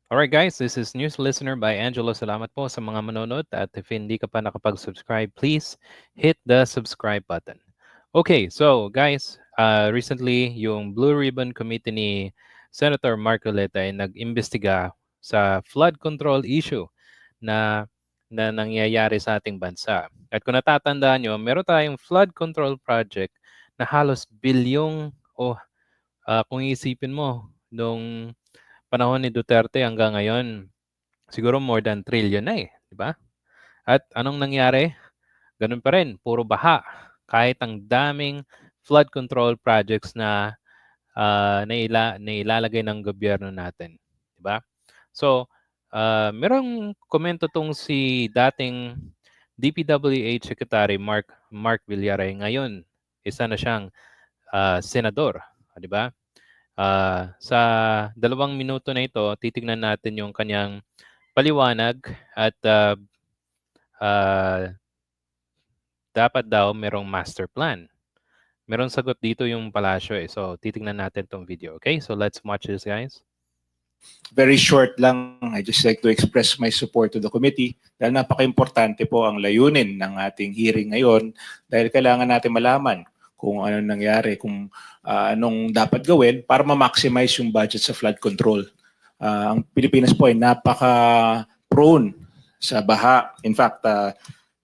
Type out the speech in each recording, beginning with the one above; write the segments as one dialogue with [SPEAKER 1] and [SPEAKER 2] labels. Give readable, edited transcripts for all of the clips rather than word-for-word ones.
[SPEAKER 1] Alright guys, this is News Listener by Angelo. Salamat po sa mga manonood at if hindi ka pa nakapag-subscribe, please hit the subscribe button. Okay, so guys, recently yung Blue Ribbon Committee ni Senator Mark Coleta ay nag-imbestiga sa flood control issue na nangyayari sa ating bansa. At kung natatandaan nyo, meron tayong flood control project na halos bilyong o kung isipin mo, nung panahon ni Duterte hanggang ngayon, siguro more than trillion na eh, di ba? At anong nangyari? Ganun pa rin, puro baha. Kahit ang daming flood control projects na nailalagay ng gobyerno natin, di ba? So, merong komento tong si dating DPWH Secretary Mark Villaray ngayon. Isa na siyang senador, di ba? Sa 2 minuto na ito, titignan natin yung kanyang paliwanag at ah, dapat daw merong master plan. Merong sagot dito yung palasyo eh. So, titignan natin tong video. Okay? So, let's watch this, guys.
[SPEAKER 2] Very short lang, I just like to express my support to the committee dahil napaka-importante po ang layunin ng ating hearing ngayon dahil kailangan natin malaman kung ano nangyari, kung anong dapat gawin para ma-maximize yung budget sa flood control. Ang Pilipinas po ay napaka-prone sa baha. In fact,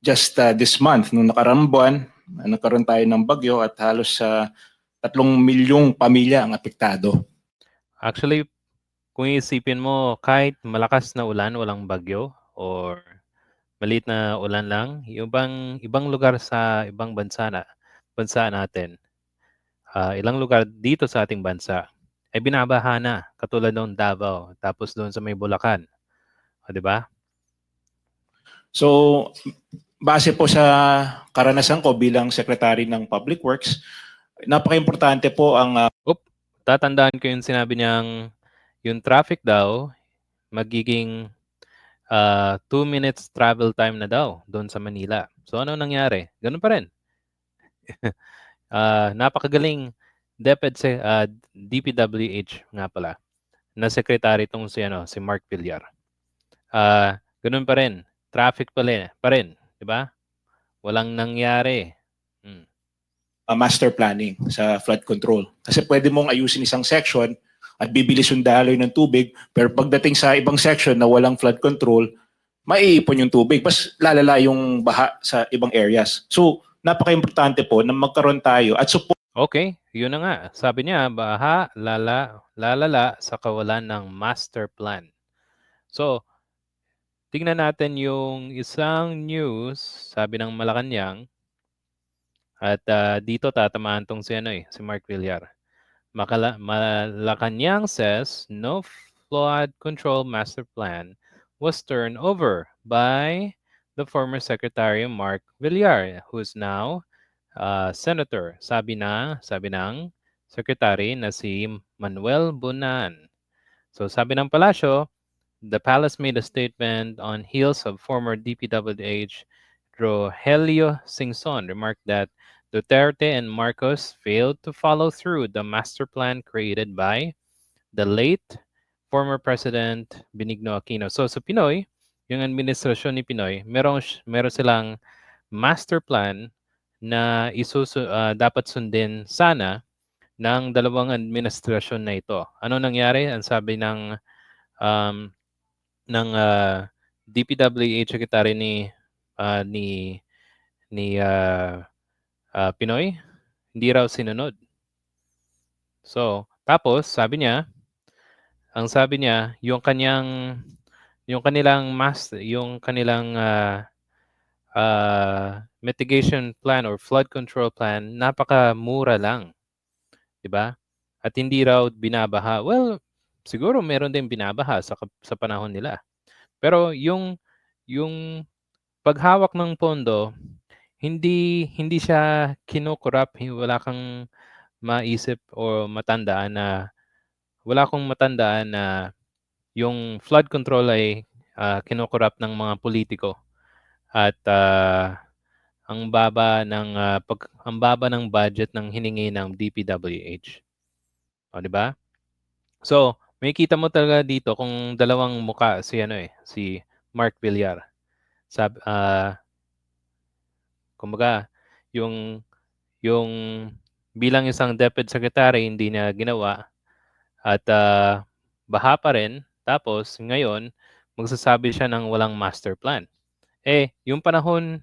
[SPEAKER 2] just this month, nung nakaraang buwan, nagkaroon tayo ng bagyo at halos 3 milyong pamilya ang apektado.
[SPEAKER 1] Actually, kung isipin mo, kahit malakas na ulan, walang bagyo, or maliit na ulan lang, yung ibang lugar sa ibang bansa natin, ilang lugar dito sa ating bansa, ay binabaha na, katulad ng Davao, tapos doon sa may Bulacan. O, di ba?
[SPEAKER 2] So, base po sa karanasan ko bilang Secretary ng Public Works, napaka-importante po ang
[SPEAKER 1] Tatandaan ko yung sinabi niyang yung traffic daw magiging 2 minutes travel time na daw doon sa Manila. So ano nangyari? Ganun pa rin. Napakagaling DepEd DPWH nga pala na secretary itong si Mark Villar. Ganun pa rin. Traffic pa rin, di ba? Walang nangyari.
[SPEAKER 2] master planning sa flood control. Kasi pwede mong ayusin isang section at bibilis yung daloy ng tubig, pero pagdating sa ibang section na walang flood control, maiipon yung tubig, mas lalala yung baha sa ibang areas. So, napaka-importante po na magkaroon tayo at support.
[SPEAKER 1] Okay, yun na nga. Sabi niya, baha, lalala sa kawalan ng master plan. So, tingnan natin yung isang news, sabi ng Malacanang, at dito tatamaan tong si Mark Villar. Malacanang says no flood control master plan was turned over by the former Secretary Mark Villar, who's now Senator. Sabi ng Secretary na si Manuel Bunan. So sabi ng palasyo, the palace made a statement on heels of former DPWH Rogelio Singson remarked that Duterte and Marcos failed to follow through the master plan created by the late former President Benigno Aquino. So sa Pinoy, yung administrasyon ni Pinoy, meron silang master plan na dapat sundin sana ng dalawang administrasyon na ito. Ano nangyari? Ang sabi um, ng DPWH Secretary ni Pinoy, hindi raw sinunod. So, tapos ang sabi niya, yung kanilang mitigation plan or flood control plan, napakamura lang, 'di ba? At hindi raw binabaha. Well, siguro meron din binabaha sa panahon nila. Pero yung paghawak ng pondo, hindi siya kinukurap, wala kang maisip o matandaan na wala akong matandaan na yung flood control ay kinukurap ng mga politiko at ang baba ng budget ng hiningi ng DPWH. O, di ba? So, Makikita mo talaga dito kung dalawang muka si ano eh, si Mark Villar. Kumbaga, yung yung bilang isang DepEd secretary hindi niya ginawa at baha pa rin. Tapos ngayon, magsasabi siya ng walang master plan. Yung panahon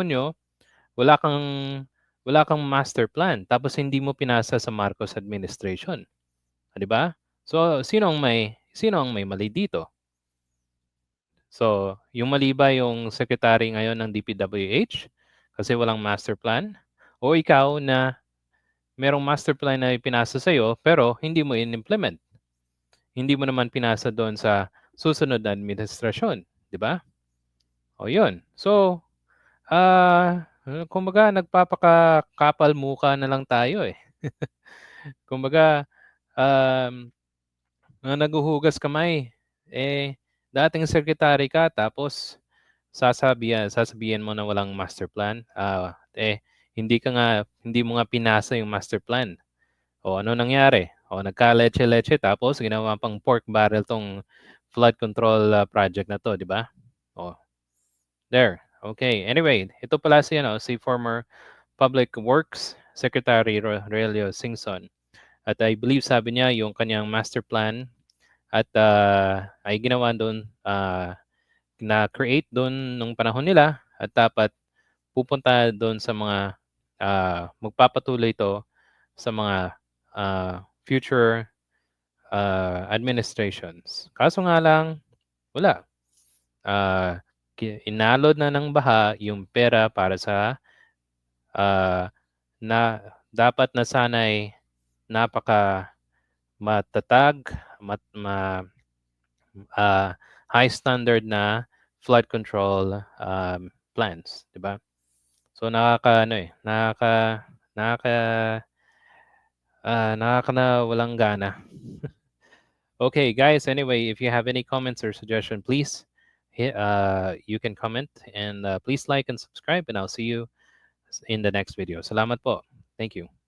[SPEAKER 1] nyo, wala kang wala kang master plan. Tapos hindi mo pinasa sa Marcos administration, 'di ba? So sino ang may mali dito? So, yung mali ba yung secretary ngayon ng DPWH kasi walang master plan? O ikaw na merong master plan na ipinasa sa'yo pero hindi mo in-implement? Hindi mo naman pinasa doon sa susunod na administrasyon, di ba? O yun. So, kumbaga nagpapakakapal muka na lang tayo eh. Kumbaga, um, naguhugas kamay. Dating secretary ka tapos sasabihan mo na walang master plan. Hindi mo nga pinasa yung master plan. O ano nangyari? O nagka-leche-leche tapos ginawa pang pork barrel tong flood control project na to, di ba? O, there. Okay. Anyway, ito pala si former Public Works Secretary Relio Singson. At I believe sabi niya yung kanyang master plan at ay ginawa doon na-create doon nung panahon nila at dapat pupunta doon sa mga magpapatuloy ito sa mga future administrations. Kaso nga lang, wala. Ah, Inalod na ng baha yung pera para sa ah, na dapat na sana'y napaka matatag, ah, high standard na flood control plans, 'di ba? So nakakaano eh, nakaka nakakanawalang gana. Okay, guys. Anyway, if you have any comments or suggestion, please you can comment and please like and subscribe, and I'll see you in the next video. Salamat po. Thank you.